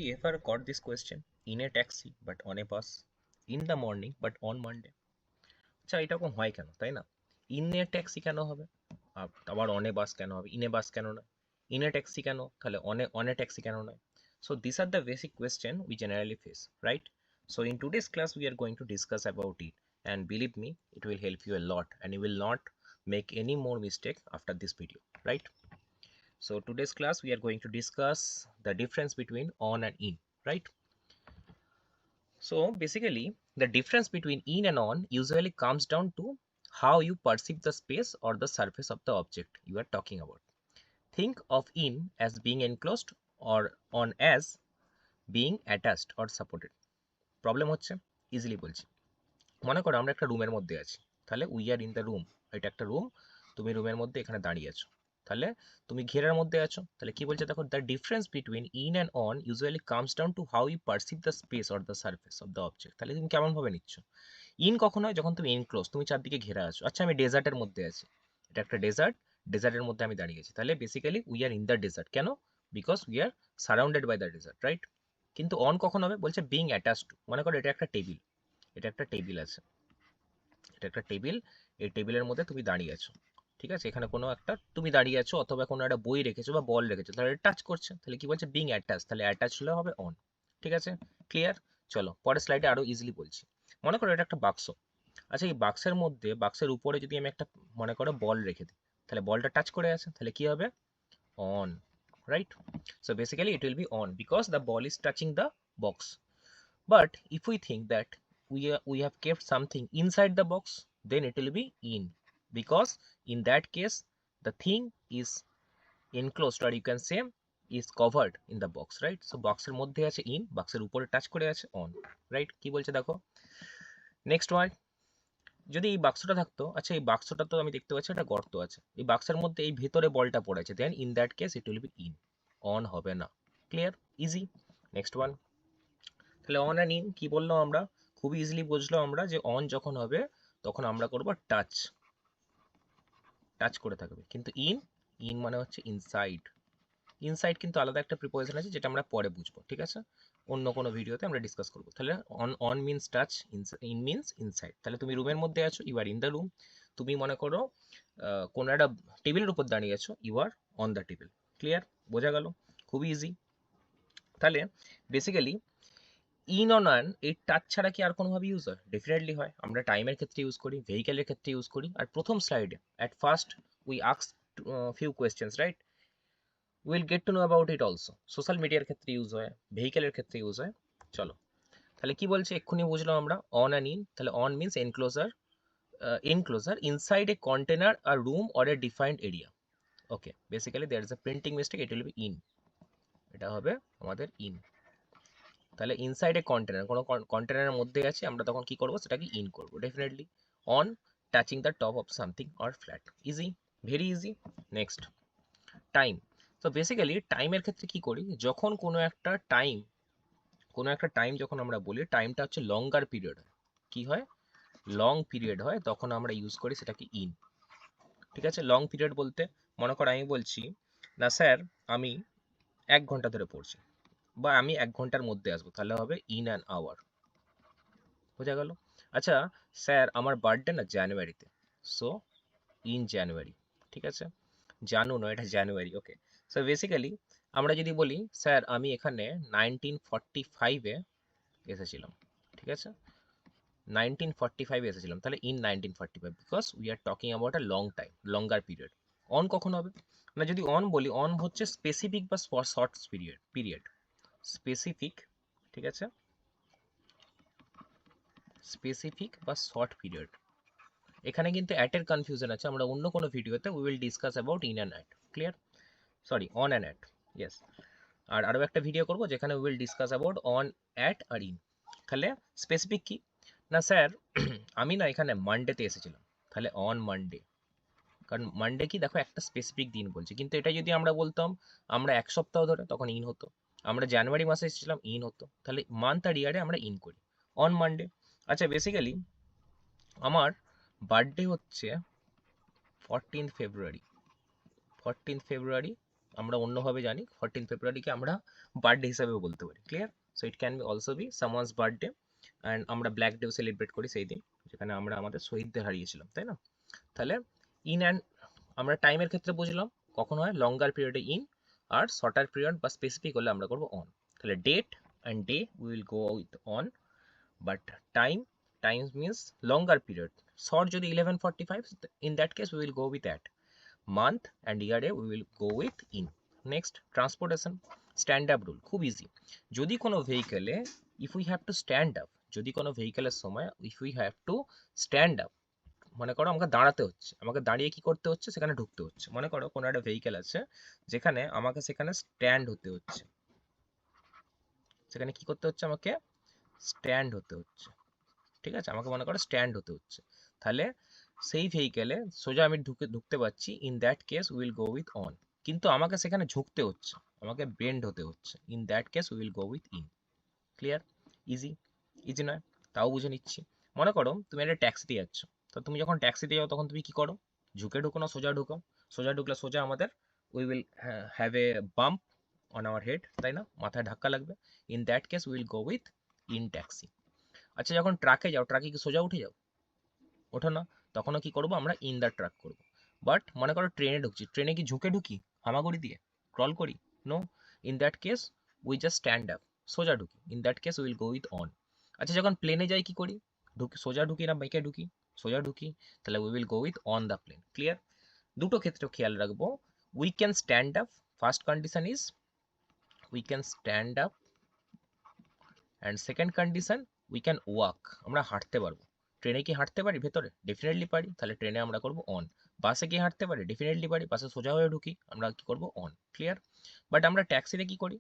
You ever got this question? In a taxi but on a bus, in the morning but on Monday. আচ্ছা এরকম হয় কেন, তাই না? ইন এ ট্যাক্সি কেন হবে, আবার অন এ বাস কেন হবে, ইন এ বাস কেন নয়, ইন এ ট্যাক্সি কেন, তাহলে অন এ ট্যাক্সি কেন নয়? So these are the basic question we generally face, right? So in today's class we are going to discuss about it, and believe me, it will help you a lot and you will not make any more mistake after this video, right? So today's class we are going to discuss the difference between on and in, right? So basically, the difference between in and on usually comes down to how you perceive the space or the surface of the object you are talking about. Think of in as being enclosed or on as being attached or supported. Problem হচ্ছে, easily বলছি। মনে করো আমরা একটা রুমের মধ্যে আছি, তাহলে we are in the room. এটা একটা রুম, তুমি রুমের মধ্যে এখানে দাঁড়িয়ে আছো, তাহলে তুমি ঘেরার মধ্যে আছো। তাহলে কি বলছে দেখো, the difference between in and on usually comes down to how you perceive the space or the surface of the object. তাহলে তুমি কেমন ভাবে নিচ্ছ। ইন কখন হয়, যখন তুমি এনক্লোজ, তুমি চারদিকে ঘেরা আছো। আচ্ছা আমি ডেজার্টের মধ্যে আছি, এটা একটা ডেজার্ট, ডেজার্টের মধ্যে আমি দাঁড়িয়ে আছি, তাহলে basically we are in the desert. কেন? Because we are surrounded by the desert, right? কিন্তু অন কখন হবে, বলছে বিং অ্যাটাচ টু। মনে করো এটা একটা টেবিল, এটা একটা টেবিল আছে, এটা একটা টেবিল, এই টেবিলের মধ্যে তুমি দাঁড়িয়ে আছো, ঠিক আছে? এখানে কোনো একটা তুমি দাঁড়িয়ে আছো অথবা কোনো একটা বই রেখেছো বা বল রেখেছো, তাহলে টাচ করছে, তাহলে কি বলছে বিং অ্যাটাচ, তাহলে অ্যাটাচ হলে হবে অন। ঠিক আছে, ক্লিয়ার? চলো পরের স্লাইডে আরো ইজিলি বলছি। মনে করো এটা একটা বাক্স। আচ্ছা এই বাক্সের মধ্যে, বাক্সের উপরে যদি আমি একটা মনে করো বল রেখে দিই, তাহলে বলটা টাচ করে আছে, তাহলে কি হবে? On, right? So basically it will B on because the ball is touching the box. But if we think that we have kept something inside the box, then it will be in, because in that case the thing is enclosed, or you can say is covered in the box, right? So box এর মধ্যে আছে in, boxের উপরে touch করে আছে on, right? কি বলছে দেখো, next word. যদি এই বাক্সটা থাকতো, আচ্ছা এই বাক্সটা তো আমি দেখতে পাচ্ছি একটা গর্ত আছে, এই বাক্সের মধ্যে এই ভেতরে বলটা পড়েছে, then in that case it will be in, on হবে না। ক্লিয়ার? ইজি। Next one. তাহলে অন অ্যান্ড ইন কি বললাম আমরা, খুবই ইজিলি বুঝলাম আমরা যে অন যখন হবে তখন আমরা করব টাচ, টাচ করে থাকবে। কিন্তু ইন, ইন মানে হচ্ছে ইনসাইড। ইনসাইড কিন্তু আলাদা একটা প্রিপোজিশন আছে, যেটা আমরা পরে বুঝবো, ঠিক আছে? অন্য কোনো ভিডিওতে আমরা ডিসকাস করবো। তাহলে on, on means touch, in means inside. তাহলে তুমি রুমের মধ্যে আছো, you are in the room. তুমি মনে করো কোনো একটা টেবিলের উপর দাঁড়িয়ে আছো, you are on the table. Clear? বোঝা গেল? খুবই ইজি। তাহলে বেসিক্যালি ইন অন অ্যান, এই টাচ ছাড়া কি আর কোনোভাবে ইউজ হয়? ডেফিনেটলি হয়। আমরা টাইমের ক্ষেত্রে ইউজ করি, ভেহিক্যালের ক্ষেত্রে ইউজ করি। আর প্রথম স্লাইডে at first we ask few questions, right? Will get to know about it also. Social মিডিয়ার ক্ষেত্রে ইউজ হয়, ভেহিক্যালের ক্ষেত্রে ইউজ হয়। চলো তাহলে কি বলছে এক্ষুনি বুঝলাম আমরা, অন অ্যান্ড ইন। তাহলে on means enclosure, enclosure inside a container, a room or a defined area. Okay, basically there is a printing mistake, it will be in, এটা হবে আমাদের in। তাহলে ইনসাইড এ কন্টেনার, কোনো কন্টেনারের মধ্যে আছে, আমরা তখন কি করব, সেটাকে ইন করব definitely. On, touching the top of something or flat. Easy, very easy. Next, time. তো বেসিক্যালি টাইমের ক্ষেত্রে কি করি, যখন কোনো একটা টাইম, কোনো একটা টাইম যখন আমরা বলি টাইমটা হচ্ছে লঙ্গার পিরিয়ড হয়, কি হয়, লং পিরিয়ড হয়, তখন আমরা ইউজ করি সেটাকে ইন। ঠিক আছে? লং পিরিয়ড বলতে মনে করো আমি বলছি না স্যার আমি 1 ঘন্টা ধরে পড়ছি, বা আমি 1 ঘন্টার মধ্যে আসবো, তাহলে হবে ইন অ্যান আওয়ার। বোঝা গেল? আচ্ছা স্যার আমার বার্থডে না জানুয়ারিতে, সো ইন জানুয়ারি। ঠিক আছে? জানু নয়, এটা জানুয়ারি। ওকে, সো বেসিক্যালি আমরা যদি বলি স্যার আমি এখানে 1945-এ এসেছিলাম, ঠিক আছে? 1945-এ এসেছিলাম, তাহলে in 1945, because we are talking about a long time, longer period. On কখন হবে না, যদি অন বলি, অন হচ্ছে স্পেসিফিক বা শর্ট পিরিয়ড, পিরিয়ড স্পেসিফিক, ঠিক আছে? স্পেসিফিক বা শর্ট পিরিয়ড। এখানে কিন্তু অ্যাটের কনফিউশন আছে, আমরা অন্য কোনো ভিডিওতে we will discuss about in and at. Clear? Sorry, on and at, yes. আর আরও একটা ভিডিও করব যেখানে we will discuss about on, at আর ইন। তাহলে স্পেসিফিক কি না স্যার আমি না এখানে মানডেতে এসেছিলাম, তাহলে অন মানডে। কারণ মানডে কি, দেখো একটা স্পেসিফিক দিন বলছে, কিন্তু এটা যদি আমরা বলতাম আমরা 1 সপ্তাহ ধরে, তখন ইন হতো। আমরা জানুয়ারি মাসে এসেছিলাম, ইন হতো। তাহলে মান্থ আর ইয়ারে আমরা ইন করি, অন মানডে। আচ্ছা বেসিক্যালি আমার বার্থডে হচ্ছে 14 ফেব্রুয়ারি, 14 ফেব্রুয়ারি আমরা অন্যভাবে জানি 14 ফেব্রুয়ারিকে আমরা বার্থডে হিসাবেও বলতে পারি। Clear? So it can be also be someone's birthday, and আমরা ব্ল্যাক ডেও সেলিব্রেট করি সেই দিন, যেখানে আমরা আমাদের শহীদদের হারিয়েছিলাম, তাই না? তাহলে ইন অ্যান্ড আমরা টাইমের ক্ষেত্রে বুঝলাম কখন হয় লঙ্গার পিরিয়ডে ইন, আর শর্টার পিরিয়ড বা স্পেসিফিক হলে আমরা করবো অন। তাহলে date and day we will go with on, but time means longer period. Short যদি 11:45, in that case we will go with that. Month and year we will go with in. Next, transportation stand up rule, খুব easy. যদি কোনো ভেহিকেলে if we have to stand up, যদি কোনো ভেহিকেলের সময় if we have to stand up, মনে করো আমাকে দাঁড়াতে হচ্ছে, আমাকে দাঁড়িয়ে কি করতে হচ্ছে, সেখানে ঢুকতে হচ্ছে। মনে করো কোনো একটা ভেহিকেল আছে যেখানে আমাকে সেখানে স্ট্যান্ড হতে হচ্ছে, সেখানে কি করতে হচ্ছে, আমাকে স্ট্যান্ড হতে হচ্ছে, ঠিক আছে? আমাকে মনে করো স্ট্যান্ড হতে হচ্ছে, তাহলে সেই ভেহিকেলে সোজা আমি ঢুকতে পারছি, in that case will go with on. কিন্তু আমাকে সেখানে ঝুঁকতে হচ্ছে, আমাকে বেন্ড হতে হচ্ছে, in that case will go with in. Clear? Easy? Easy নয়? তাও বুঝে নিচ্ছি। মনে করো তুমি একটা ট্যাক্সিতে যাচ্ছ, তো তুমি যখন ট্যাক্সিতে যাও তখন তুমি কি করো? ঝুঁকে ঢুকো না সোজা ঢুকো? সোজা ঢুকলে সোজা আমাদের we will have a bump on our head, তাই না? মাথায় ধাক্কা লাগবে, in that case will go with in taxi. আচ্ছা, যখন ট্রাকে যাও, ট্রাকে কি সোজা উঠে যাও? ওঠো না? তখনও কি করবো আমরা? ইন দ্য ট্রাক করবো। বাট মনে করো ট্রেনে ঢুকছি, ট্রেনে কি ঝুঁকে ঢুকি, হামাগুড়ি দিয়ে ক্রল করি? No, in that case we just stand up, সোজা ঢুকি, in that case will go with on. আচ্ছা, যখন প্লেনে যাই কি করি? ঢুকি, সোজা ঢুকি না বাইকে ঢুকি? সোজা ঢুকি, তাহলে we will go with on the plane. Clear? দুটো ক্ষেত্রে খেয়াল রাখবো, we can stand up, first condition is we can stand up, and second condition we can walk, আমরা হাঁটতে পারবো। ট্রেনে কি হাঁটতে পারি ভেতরে? ডেফিনেটলি পারি, তাহলে ট্রেনে আমরা করবো অন। বাসে কি হাঁটতে পারি? ডেফিনেটলি পারি, বাসে সোজা হয়ে ঢুকি, আমরা কি করবো? অন। ক্লিয়ার? বাট আমরা ট্যাক্সিতে কি করি?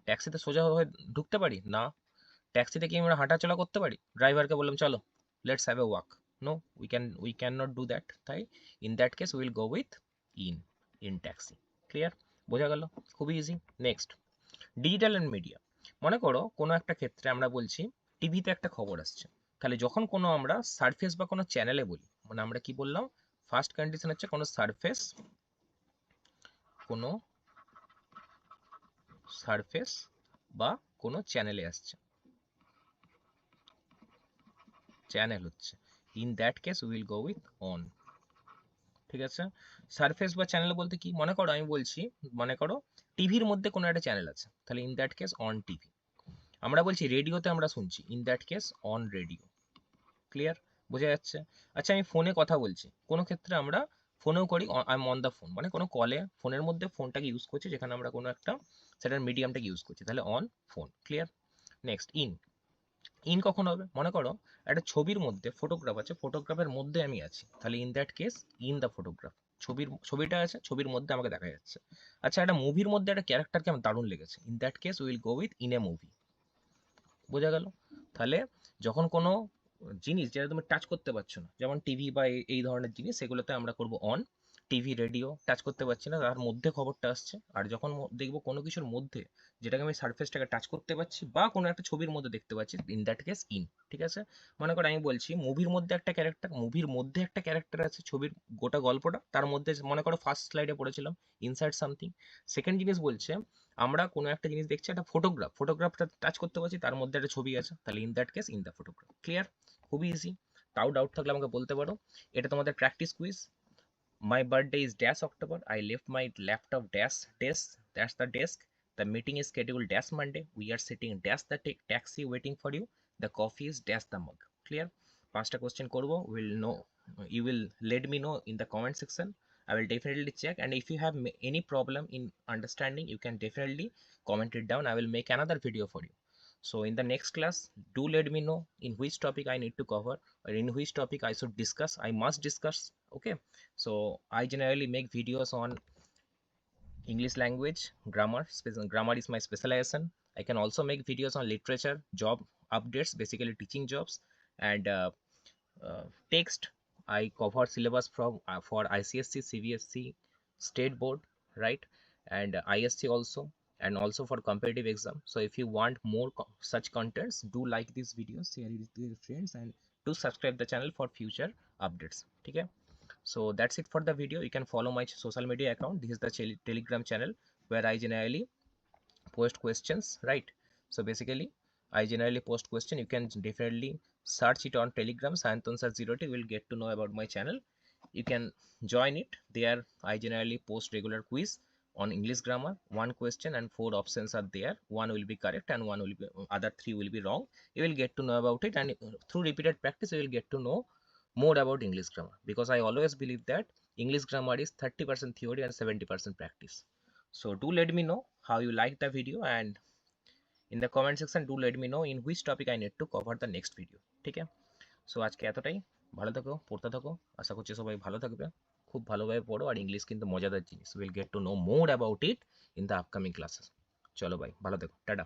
ট্যাক্সিতে সোজা হয়ে ঢুকতে পারি না? ট্যাক্সিতে কি আমরা হাঁটাচলা করতে পারি? ড্রাইভারকে বললাম চলো let's have a walk, no, we can not do that. তাই in that case will go with in, in taxi. Clear? বোঝা গেল? খুবই easy. Next, digital and media. মনে করো কোনো একটা ক্ষেত্রে আমরা বলছি টিভিতে একটা খবর আসছে, তাহলে যখন কোনো আমরা সারফেস বা কোনো চ্যানেলে বলি, মানে আমরা কি বললাম? ফার্স্ট কন্ডিশন হচ্ছে কোনো সারফেস, কোনো সারফেস বা কোনো চ্যানেলে আসছে, চ্যানেল হচ্ছে, in that case will go with on. ঠিক আছে? সারফেস বা চ্যানেল বলতে কি? মনে করো আমি বলছি, মনে করো টিভির মধ্যে কোনো একটা চ্যানেল আছে, তাহলে in that case on TV. আমরা বলছি রেডিওতে আমরা শুনছি, in that case on radio. Clear? বোঝা যাচ্ছে? আচ্ছা, আমি ফোনে কথা বলছি, কোনো ক্ষেত্রে আমরা ফোনেও করি I am on the phone, মানে কোনো কলে ফোনের মধ্যে ফোনটাকে ইউজ করছি, যেখানে আমরা কোনো একটা সেটার মিডিয়ামটাকে ইউজ করছি, তাহলে on phone. Clear? Next, in. In কখন হবে? মনে করো একটা ছবির মধ্যে ফটোগ্রাফ আছে, ফটোগ্রাফের মধ্যে আমি আছি, তাহলে in that case in the photograph. ছবিটা আছে, ছবির মধ্যে আমাকে দেখা যাচ্ছে। আচ্ছা, একটা মুভির মধ্যে একটা ক্যারেক্টারকে আমার দারুণ লেগেছে, in that case will go with in a movie. বোঝা গেল? তাহলে যখন কোনো জিনিস যেটা তুমি টাচ করতে পারছো না, যেমন টিভি বা এই ধরনের জিনিস, সেগুলোতে আমরা করব অন। টিভি, রেডিও টাচ করতে পারছি না, তার মধ্যে খবরটা আসছে। আর যখন দেখবো কোনো কিছুর মধ্যে যেটাকে আমি সারফেসটাকে টাচ করতে পারছি বা কোনো একটা ছবির মধ্যে দেখতে পাচ্ছি, ইন দ্যাট কেস ইন। ঠিক আছে? মনে করো আমি বলছি মুভির মধ্যে একটা ক্যারেক্টার, মুভির মধ্যে একটা ক্যারেক্টার আছে, ছবির গোটা গল্পটা তার মধ্যে, মনে করো ফার্স্ট স্লাইডে পড়েছিলাম ইনসাইড সামথিং। সেকেন্ড জিনিস বলছে আমরা কোনো একটা জিনিস দেখছি, একটা ফটোগ্রাফ, ফটোগ্রাফটা টাচ করতে পারছি, তার মধ্যে একটা ছবি আছে, তাহলে in that case in the photograph. Clear? খুবই ইজি। তাও ডাউট থাকলে আমাকে বলতে পারো। এটা তোমাদের practice quiz. My birthday is dash October, I left my laptop dash desk, that's the desk, the meeting is scheduled dash Monday, we are sitting dash the taxi waiting for you, the coffee is dash the mug. Clear? পাঁচটা question করবো, will know, you will let me know in the comment section. I will definitely check, and if you have any problem in understanding, you can definitely comment it down. I will make another video for you. So in the next class, do let me know in which topic I need to cover, or in which topic I should discuss, I must discuss. Okay? So I generally make videos on English language, grammar is my specialization. I can also make videos on literature, job updates, basically teaching jobs, and text. I cover syllabus from for ICSC, CBSC, state board, right, and ISC also, and also for competitive exam. So if you want more such contents, do like these videos, share it with your friends, and do subscribe the channel for future updates. Okay? So that's it for the video. You can follow my social media account. This is the Telegram channel where I generally post questions, right? So basically I generally post question. You can definitely search it on Telegram, Sayantan Sir 0T. You will get to know about my channel. You can join it there. I generally post regular quiz on English grammar. One question and 4 options are there. One will be correct and one will be other 3 will be wrong. You will get to know about it, and through repeated practice you will get to know more about English grammar, because I always believe that English grammar is 30% theory and 70% practice. So do let me know how you like the video, and in the comment section do let me know in which topic I need to cover the next video. ঠিক আছে? So আজকে এতটাই। ভালো থাকো, পড়তে থাকো। আশা করছি সবাই ভালো থাকবে। খুব ভালোভাবে পড়ো, আর ইংলিশ কিন্তু মজাদার জিনিস। Will get to know more about it in the upcoming classes. চলো ভাই, ভালো থেকো, টাটা।